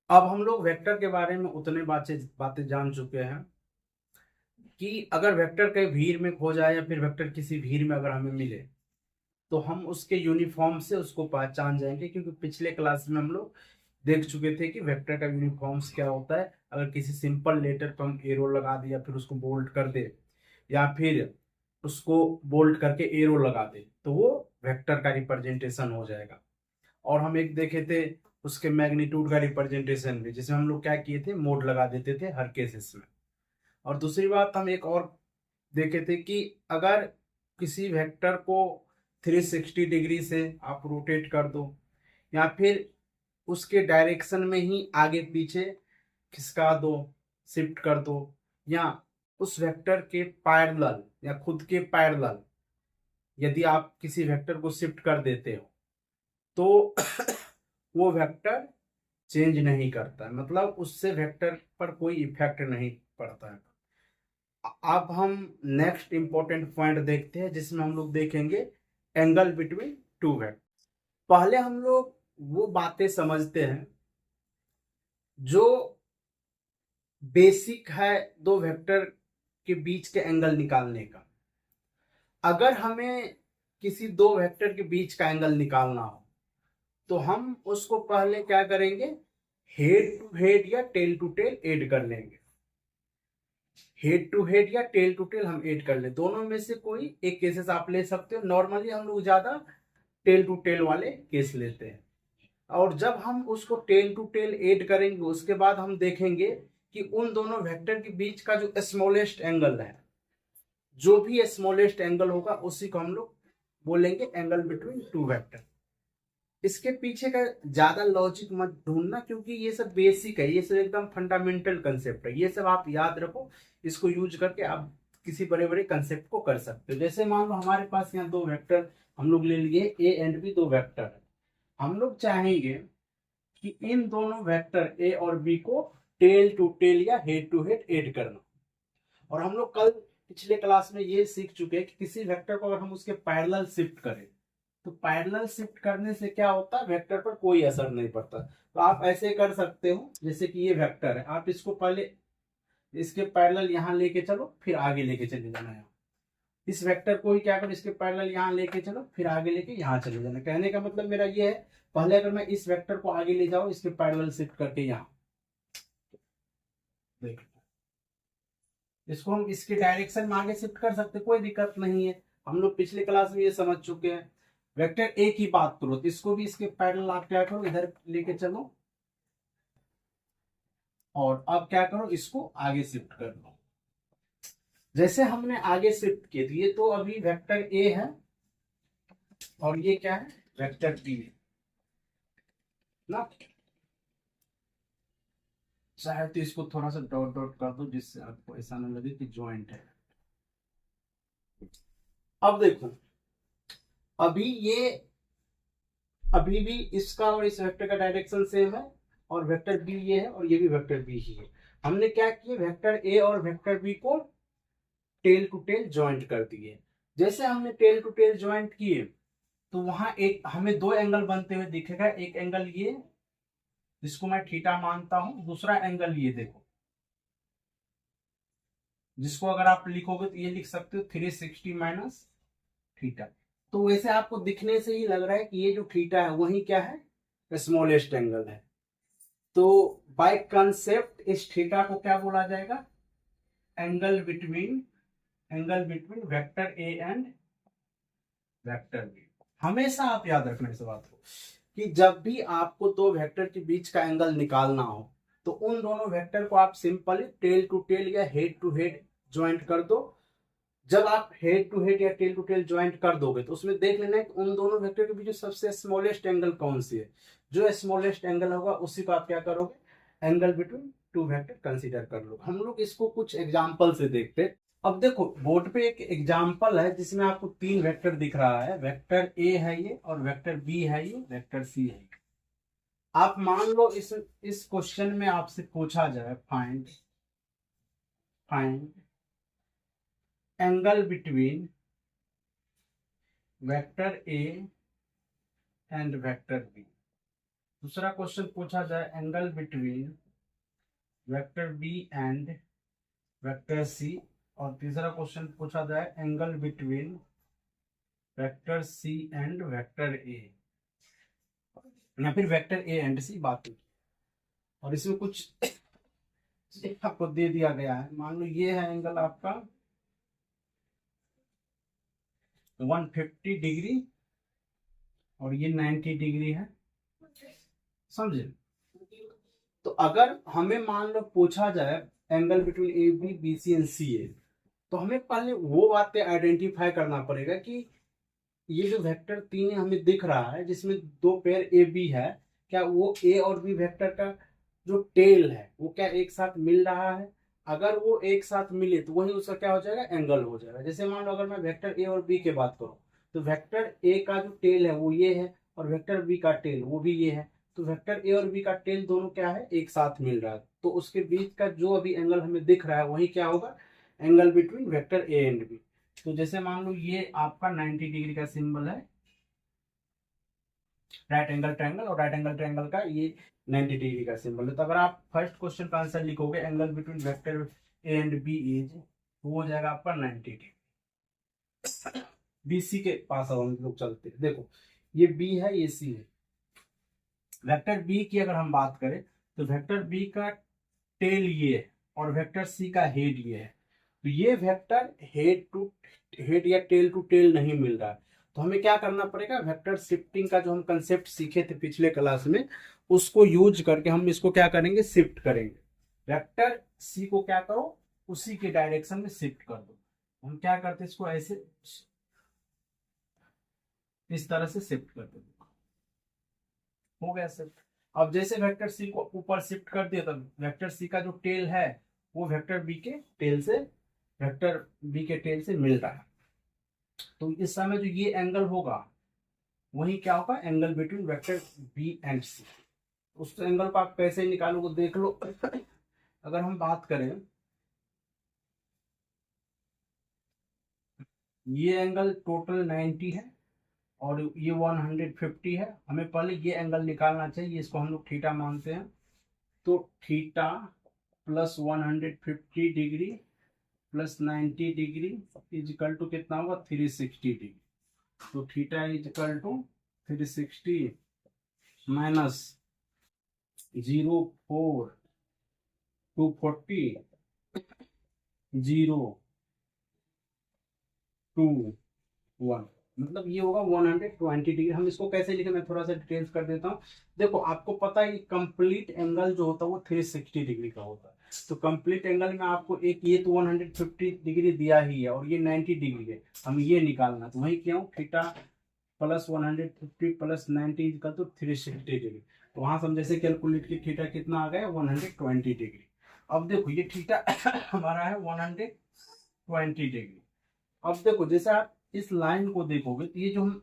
अब हम लोग वेक्टर के बारे में उतने बातें बातें जान चुके हैं कि अगर वेक्टर कहीं भीड़ में खो जाए या फिर वेक्टर किसी भीड़ में अगर हमें मिले तो हम उसके यूनिफॉर्म से उसको पहचान जाएंगे, क्योंकि पिछले क्लास में हम लोग देख चुके थे कि वेक्टर का यूनिफॉर्म्स क्या होता है। अगर किसी सिंपल लेटर पर हम एरो लगा दे या फिर उसको बोल्ड कर दे या फिर उसको बोल्ड करके एरो लगा दे तो वो वेक्टर का रिप्रेजेंटेशन हो जाएगा। और हम एक देखे थे उसके मैग्नीट्यूड का रिप्रेजेंटेशन भी, जिसमें हम लोग क्या किए थे, मोड लगा देते थे हर केसेस में। और दूसरी बात हम एक और देखे थे कि अगर किसी वेक्टर को 360 डिग्री से आप रोटेट कर दो या फिर उसके डायरेक्शन में ही आगे पीछे खिसका दो, शिफ्ट कर दो, या उस वेक्टर के पैरेलल या खुद के पैरेलल यदि आप किसी वेक्टर को शिफ्ट कर देते हो तो वो वेक्टर चेंज नहीं करता है, मतलब उससे वेक्टर पर कोई इफेक्ट नहीं पड़ता है। अब हम नेक्स्ट इंपॉर्टेंट पॉइंट देखते हैं जिसमें हम लोग देखेंगे एंगल बिटवीन टू वेक्टर। पहले हम लोग वो बातें समझते हैं जो बेसिक है दो वेक्टर के बीच के एंगल निकालने का। अगर हमें किसी दो वेक्टर के बीच का एंगल निकालना हो तो हम उसको पहले क्या करेंगे, हेड टू हेड या टेल टू टेल ऐड कर लेंगे। हेड टू हेड या टेल टू टेल हम ऐड कर ले, दोनों में से कोई एक केसेस आप ले सकते हो। नॉर्मली हम लोग ज्यादा टेल टू टेल वाले केस लेते हैं। और जब हम उसको टेल टू टेल ऐड करेंगे उसके बाद हम देखेंगे कि उन दोनों वेक्टर के बीच का जो स्मॉलेस्ट एंगल है, जो भी स्मॉलेस्ट एंगल होगा उसी को हम लोग बोलेंगे एंगल बिटवीन टू वेक्टर। इसके पीछे का ज्यादा लॉजिक मत ढूंढना, क्योंकि ये सब बेसिक है, ये सब एकदम फंडामेंटल कंसेप्ट है। ये सब आप याद रखो, इसको यूज करके आप किसी बड़े बड़े कंसेप्ट को कर सकते हो। जैसे मान लो हमारे पास यहाँ दो वेक्टर हम लोग ले लिए, ए एंड बी, दो वेक्टर है। हम लोग चाहेंगे कि इन दोनों वेक्टर ए और बी को टेल टू टेल या हेड टू हेड ऐड करना। और हम लोग कल पिछले क्लास में ये सीख चुके हैं कि किसी वेक्टर को अगर हम उसके पैरेलल शिफ्ट करें तो पैरेलल शिफ्ट करने से क्या होता है, वेक्टर पर कोई असर नहीं पड़ता। तो आप ऐसे कर सकते हो, जैसे कि ये वेक्टर है, आप इसको पहले इसके पैरेलल यहाँ लेके चलो फिर आगे लेके चले जाना। यहाँ इस वेक्टर को ही क्या करो, इसके पैरेलल यहाँ लेके चलो फिर आगे लेके यहाँ चले जाना। कहने का मतलब मेरा ये है, पहले अगर मैं इस वेक्टर को आगे ले जाऊं इसके पैरेलल शिफ्ट करके यहाँ देख, इसको हम इसके डायरेक्शन में आगे शिफ्ट कर सकते, कोई दिक्कत नहीं है। हम लोग पिछले क्लास में ये समझ चुके हैं। वेक्टर ए की बात करो तो इसको भी इसके पैरेलल आप क्या करो, इधर लेके चलो और अब क्या करो, इसको आगे शिफ्ट कर दो। जैसे हमने आगे शिफ्ट किए तो ये तो अभी वेक्टर ए है और ये क्या है, वेक्टर बी है ना। चाहे तो इसको थोड़ा सा डॉट डॉट कर दो जिससे आपको ऐसा ना लगे कि ज्वाइंट है। अब देखो, अभी ये अभी भी इसका और इस वेक्टर का डायरेक्शन सेम है, और वेक्टर बी ये है और ये भी वेक्टर बी ही है। हमने क्या किया, वेक्टर ए और वेक्टर बी को टेल टू टेल ज्वाइंट कर दिए। जैसे हमने टेल टू टेल ज्वाइंट किए तो वहां एक हमें दो एंगल बनते हुए दिखेगा। एक एंगल ये जिसको मैं थीटा मानता हूं, दूसरा एंगल ये देखो जिसको अगर आप लिखोगे तो ये लिख सकते हो 360 माइनस थीटा। तो वैसे आपको दिखने से ही लग रहा है कि ये जो थीटा है वही क्या है, स्मॉलेस्ट एंगल है। तो बाय कंसेप्ट इस थीटा को क्या बोला जाएगा, angle between vector A and vector B. हमेशा आप याद रखना इस बात को कि जब भी आपको दो वेक्टर के बीच का एंगल निकालना हो तो उन दोनों वेक्टर को आप सिंपली टेल टू टेल या हेड टू हेड ज्वाइंट कर दो। जब आप हेड टू हेड या टेल टू टेल ज्वाइंट कर दोगे तो उसमें देख लेना है कि उन दोनों वेक्टर के बीच सबसे स्मॉलेस्ट एंगल कौन सी है। जो स्मॉलेस्ट एंगल होगा उसी को आप क्या करोगे, angle between two vector consider कर लो। हम लोग इसको कुछ एग्जांपल से देखते हैं। अब देखो बोर्ड पे एक एग्जांपल है जिसमें आपको तीन वेक्टर दिख रहा है, वेक्टर ए है ये और वेक्टर बी है ये, वेक्टर सी है। आप मान लो इस क्वेश्चन में आपसे पूछा जाए find find angle between vector A and vector B, दूसरा क्वेश्चन पूछा जाए angle between vector B and vector C, और तीसरा क्वेश्चन पूछा जाए angle between vector C and vector A, या फिर वेक्टर ए एंड सी बात हुई। और इसमें कुछ आपको दे दिया गया है, मान लो ये है एंगल आपका 150 डिग्री और ये 90 डिग्री है, समझे। तो अगर हमें मान लो पूछा जाए angle between A B B C and C A, तो हमें पहले वो बातें आइडेंटिफाई करना पड़ेगा कि ये जो वेक्टर तीन हमें दिख रहा है जिसमें दो पेयर ए बी है, क्या वो ए और बी वेक्टर का जो टेल है वो क्या एक साथ मिल रहा है। अगर वो एक साथ मिले तो वही उसका क्या हो जाएगा, एंगल हो जाएगा। जैसे मान लो अगर मैं वेक्टर ए और बी की बात करूं, तो वेक्टर ए का जो टेल है वो ये है और वेक्टर बी का टेल वो भी ये है, तो वेक्टर ए और बी का टेल दोनों क्या है, एक साथ मिल रहा है, तो उसके बीच का जो अभी एंगल हमें दिख रहा है वही क्या होगा, angle between vector A and B. तो जैसे मान लो ये आपका 90 डिग्री का सिंबल है राइट एंगल ट्रायंगल, और राइट एंगल ट्रायंगल का ये 90 डिग्री का सिंबल है। तो अगर आप फर्स्ट क्वेश्चन का आंसर लिखोगे angle between vector A and B is, तो हो जाएगा आपका 90 डिग्री। बी सी के पास अब हम लोग चलते हैं। देखो ये बी है ये सी है, वेक्टर बी की अगर हम बात करें तो वेक्टर बी का टेल ये है और वेक्टर सी का हेड ये है, तो ये वेक्टर हेड टू हेड या टेल टू टेल नहीं मिल रहा है, तो हमें क्या करना पड़ेगा, वेक्टर शिफ्टिंग का जो हम कंसेप्ट सीखे थे पिछले क्लास में उसको यूज करके हम इसको क्या करेंगे, शिफ्ट करेंगे। वेक्टर सी को क्या करो, उसी के डायरेक्शन में शिफ्ट कर दो। हम क्या करते हैं, इसको ऐसे इस तरह से शिफ्ट कर दो, हो गया शिफ्ट। अब जैसे वेक्टर सी को ऊपर शिफ्ट कर दिया, तब वेक्टर सी का जो टेल है वो वेक्टर बी के टेल से मिल रहा है, तो इस समय जो ये एंगल होगा वही क्या होगा, angle between vector B and C. उस एंगल को आप कैसे निकालोगे देख लो। अगर हम बात करें ये एंगल टोटल 90 है और ये 150 है, हमें पहले ये एंगल निकालना चाहिए, इसको हम लोग थीटा मानते हैं। तो theta plus 150 degree plus 90 degree is equal to कितना होगा, 360 डिग्री। तो theta is equal to 360 minus 0.4 0.221, मतलब ये होगा 120 डिग्री। हम इसको कैसे लिखें, मैं थोड़ा सा डिटेल्स कर देता हूँ। देखो आपको पता है कंप्लीट एंगल जो होता है वो 360 डिग्री का होता है, तो कंप्लीट एंगल में आपको एक ये तो 150 डिग्री दिया ही है और ये 90 डिग्री है, हम ये निकालना, तो वही क्यों theta plus 150 plus 90 equal to 360 degree. तो वहां से हम जैसे कैलकुलेट की थीटा कितना आ गया, 120 डिग्री। अब देखो ये थीटा हमारा है 120 डिग्री। अब देखो जैसे आप इस लाइन को देखोगे तो ये जो हम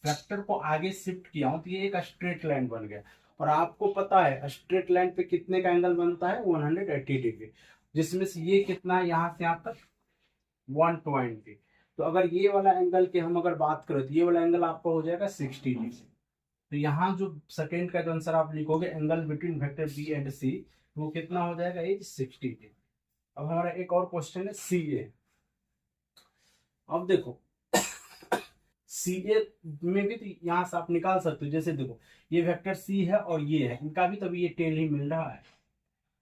वेक्टर को आगे शिफ्ट किया हूं तो ये एक स्ट्रेट लाइन बन गया, और आपको पता है स्ट्रेट लाइन पे कितने का एंगल बनता है, 180 डिग्री, जिसमें से ये कितना है यहाँ से यहाँ तक 120। तो अगर ये वाला एंगल की हम अगर बात करें तो ये वाला एंगल आपका हो जाएगा 60 डिग्री। तो यहाँ जो सेकेंड का जो आंसर आप लिखोगे angle between vector B and C, वो कितना हो जाएगा, ये 60 डिग्री। अब हमारा एक और क्वेश्चन है सी ए। अब देखो सी ए में भी तो यहाँ से आप निकाल सकते हो, जैसे देखो ये वेक्टर सी है और ये है, इनका भी तभी ये टेल ही मिल रहा है,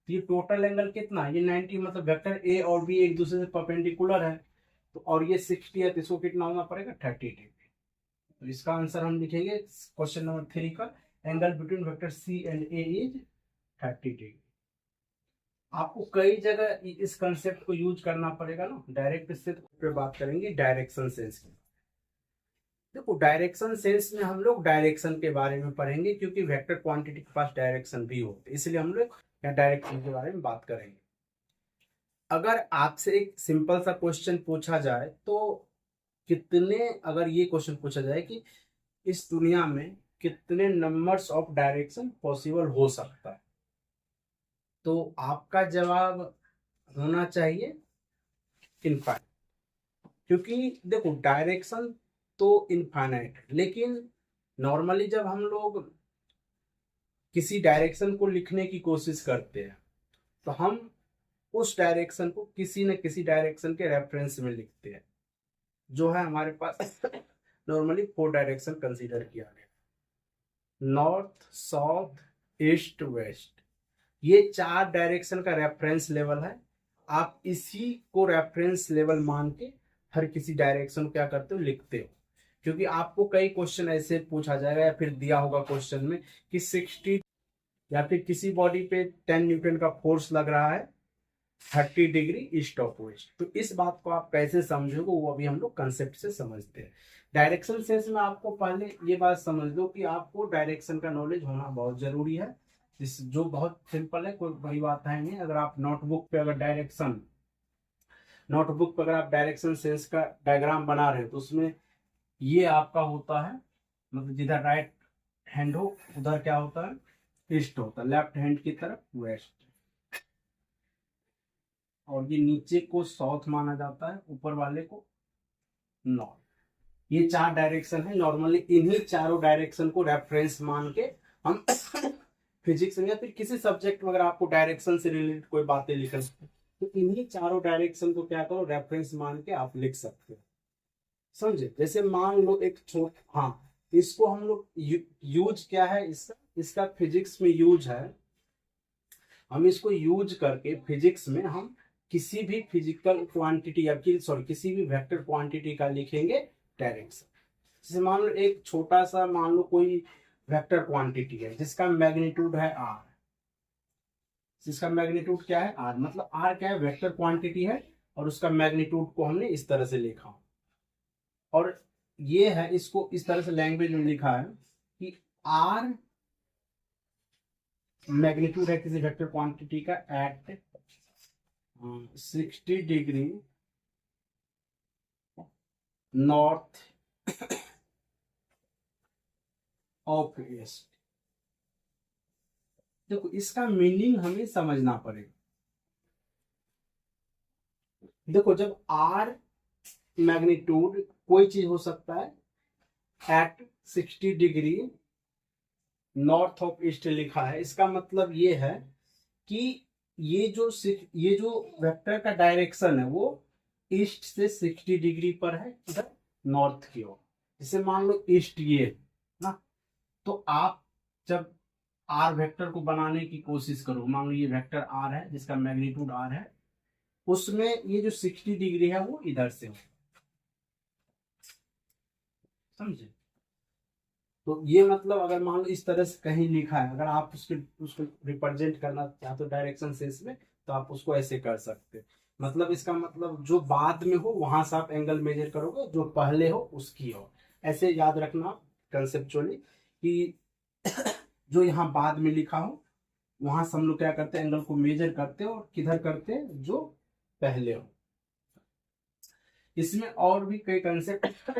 तो ये टोटल एंगल कितना है, ये 90, मतलब वेक्टर ए और बी एक दूसरे से परपेंडिकुलर है, तो और ये 60 है, तो इसको कितना होना पड़ेगा, 30 डिग्री। तो इसका आंसर हम लिखेंगे क्वेश्चन नंबर 3 का, angle between vector C and A is 30 degree. आपको कई जगह इस कंसेप्ट को यूज करना पड़ेगा ना, डायरेक्ट इससे पे बात करेंगे डायरेक्शन सेंस की। देखो डायरेक्शन सेंस में हम लोग डायरेक्शन के बारे में पढ़ेंगे, क्योंकि वेक्टर क्वांटिटी के पास डायरेक्शन भी होते हैं, इसलिए हम लोग यहाँ डायरेक्शन के बारे में बात करेंगे। अगर आपसे एक सिंपल सा क्वेश्चन पूछा जाए तो कितने, अगर ये क्वेश्चन पूछा जाए कि इस दुनिया में कितने नंबर्स ऑफ डायरेक्शन पॉसिबल हो सकता है, तो आपका जवाब होना चाहिए इनफाइनाइट। क्योंकि देखो डायरेक्शन तो इनफाइनाइट है, लेकिन नॉर्मली जब हम लोग किसी डायरेक्शन को लिखने की कोशिश करते हैं तो हम उस डायरेक्शन को किसी न किसी डायरेक्शन के रेफरेंस में लिखते हैं, जो है हमारे पास नॉर्मली 4 डायरेक्शन कंसीडर किया गया, नॉर्थ, साउथ, ईस्ट, वेस्ट। ये 4 डायरेक्शन का रेफरेंस लेवल है। आप इसी को रेफरेंस लेवल मान के हर किसी डायरेक्शन को क्या करते हो, लिखते हो। क्योंकि आपको कई क्वेश्चन ऐसे पूछा जाएगा या फिर दिया होगा क्वेश्चन में कि 60 या फिर किसी बॉडी पे 10 न्यूटन का फोर्स लग रहा है 30 डिग्री ईस्ट ऑफ वेस्ट। तो इस बात को आप कैसे समझोगे वो अभी हम लोग कंसेप्ट से समझते हैं। डायरेक्शन सेंस में आपको पहले ये बात समझ लो कि आपको डायरेक्शन का नॉलेज होना बहुत जरूरी है, जो बहुत सिंपल है, कोई बड़ी बात है नहीं। अगर आप नोटबुक पे अगर आप डायरेक्शन सेंस का डायग्राम बना रहे हो तो उसमें ये आपका होता है, मतलब जिधर राइट हैंड हो उधर क्या होता है, ईस्ट होता है, लेफ्ट हैंड की तरफ वेस्ट, और ये नीचे को साउथ माना जाता है, ऊपर वाले को नॉर्थ। ये 4 डायरेक्शन है। नॉर्मली इन्हीं चारों डायरेक्शन को रेफरेंस मान के हम फिजिक्स में या फिर किसी सब्जेक्ट में अगर आपको डायरेक्शन से रिलेटेड कोई बातें लिखनी तो इन्हीं चारों डायरेक्शन को क्या करो, रेफरेंस मान के आप लिख सकते हो। समझे? जैसे मान लो एक हाँ, इसको हम लोग यूज क्या है, इसका फिजिक्स में यूज है। हम इसको यूज करके फिजिक्स में हम किसी भी फिजिकल क्वांटिटी या किसी भी वेक्टर क्वांटिटी का लिखेंगे डायरेक्शन। जैसे मान लो एक छोटा सा, मान लो कोई वेक्टर क्वांटिटी है जिसका मैग्नीट्यूड है r, जिसका मैग्नीट्यूड क्या है r, मतलब r क्या है, वेक्टर क्वांटिटी है, और उसका मैग्नीट्यूड को हमने इस तरह से लिखा, और ये है, इसको इस तरह से लैंग्वेज में लिखा है कि r मैग्नीट्यूड है किसी वेक्टर क्वांटिटी का at 60 degree north of east. देखो इसका मीनिंग हमें समझना पड़ेगा। देखो जब आर मैग्नीट्यूड कोई चीज हो सकता है at 60 degree north of east लिखा है, इसका मतलब ये है कि ये जो वेक्टर का डायरेक्शन है वो ईस्ट से 60 डिग्री पर है, इधर नॉर्थ की ओर। जैसे मान लो ईस्ट ये ना, तो आप जब आर वेक्टर को बनाने की कोशिश करो, मान लो ये वेक्टर आर है जिसका मैग्नीट्यूड आर है, उसमें ये जो 60 डिग्री है वो इधर से हो, समझे? तो ये मतलब अगर मान लो इस तरह से कहीं लिखा है, अगर आप उसको रिप्रेजेंट करना चाहते हो डायरेक्शन सेंस में तो आप उसको ऐसे कर सकते हो। मतलब इसका मतलब जो बाद में हो वहां से आप एंगल मेजर करोगे, जो पहले हो उसकी हो। ऐसे याद रखना कंसेप्चुअली कि जो यहाँ बाद में लिखा हो वहां से हम लोग क्या करते हैं, एंगल को मेजर करते हैं, और किधर करते हैं, जो पहले हो। इसमें और भी कई कंसेप्ट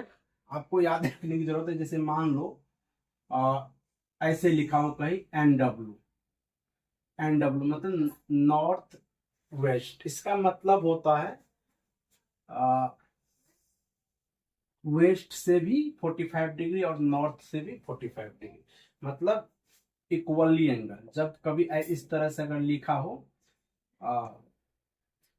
आपको याद रखने की जरूरत है। जैसे मान लो ऐसे लिखा हो कहीं NW, मतलब नॉर्थ वेस्ट, इसका मतलब होता है वेस्ट से भी 45 डिग्री और नॉर्थ से भी 45 डिग्री, मतलब इक्वली एंगल। जब कभी इस तरह से अगर लिखा हो,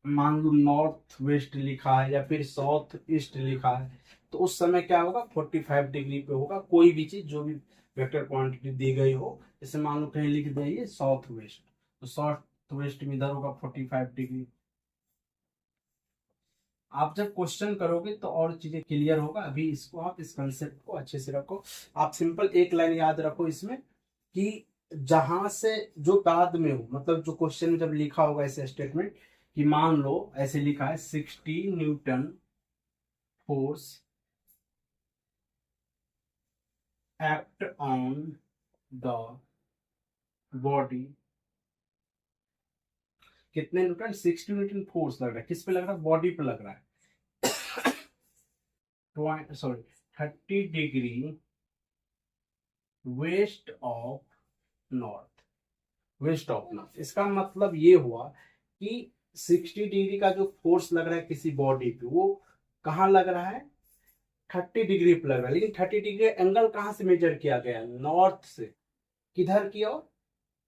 मान लो नॉर्थ वेस्ट लिखा है या फिर साउथ ईस्ट लिखा है, तो उस समय क्या होगा, 45 डिग्री पे होगा कोई भी चीज, जो भी वेक्टर क्वांटिटी दी गई हो। जैसे मान लो कहीं लिख दिए साउथ वेस्ट, तो साउथ वेस्ट में इधर होगा 45 डिग्री। आप जब क्वेश्चन करोगे तो और चीजें क्लियर होगा। अभी इसको आप इस कंसेप्ट को अच्छे से रखो। आप सिंपल एक लाइन याद रखो इसमें कि जहां से जो बाद में हो, मतलब जो क्वेश्चन में जब लिखा होगा ऐसे स्टेटमेंट कि मान लो ऐसे लिखा है 60 Newton force act on the body, कितने न्यूटन, 60 न्यूटन फोर्स लग रहा है, किस पे लग रहा है, बॉडी पे लग रहा है, 30 डिग्री वेस्ट ऑफ नॉर्थ। इसका मतलब ये हुआ कि 60 डिग्री का जो फोर्स लग रहा है किसी बॉडी पे, वो कहाँ लग रहा है, 30 डिग्री पे लग रहा है। लेकिन 30 डिग्री एंगल कहाँ से मेजर किया गया, नॉर्थ से, किधर की ओर,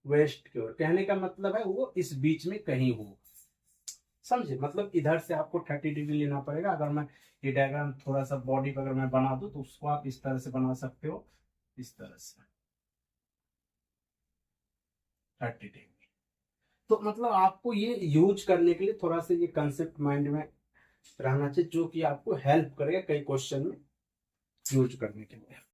वेस्ट की ओर। कहने का मतलब है वो इस बीच में कहीं हो, समझे। मतलब इधर से आपको 30 डिग्री लेना पड़ेगा। अगर मैं ये डायग्राम थोड़ा सा बॉडी पर अगर मैं बना दूं तो उसको आप इस तरह से बना सकते हो, इस तरह से 30 डिग्री। तो मतलब आपको ये यूज करने के लिए थोड़ा सा ये कंसेप्ट माइंड में रहना चाहिए, जो कि आपको हेल्प करेगा कई क्वेश्चन में यूज करने के लिए।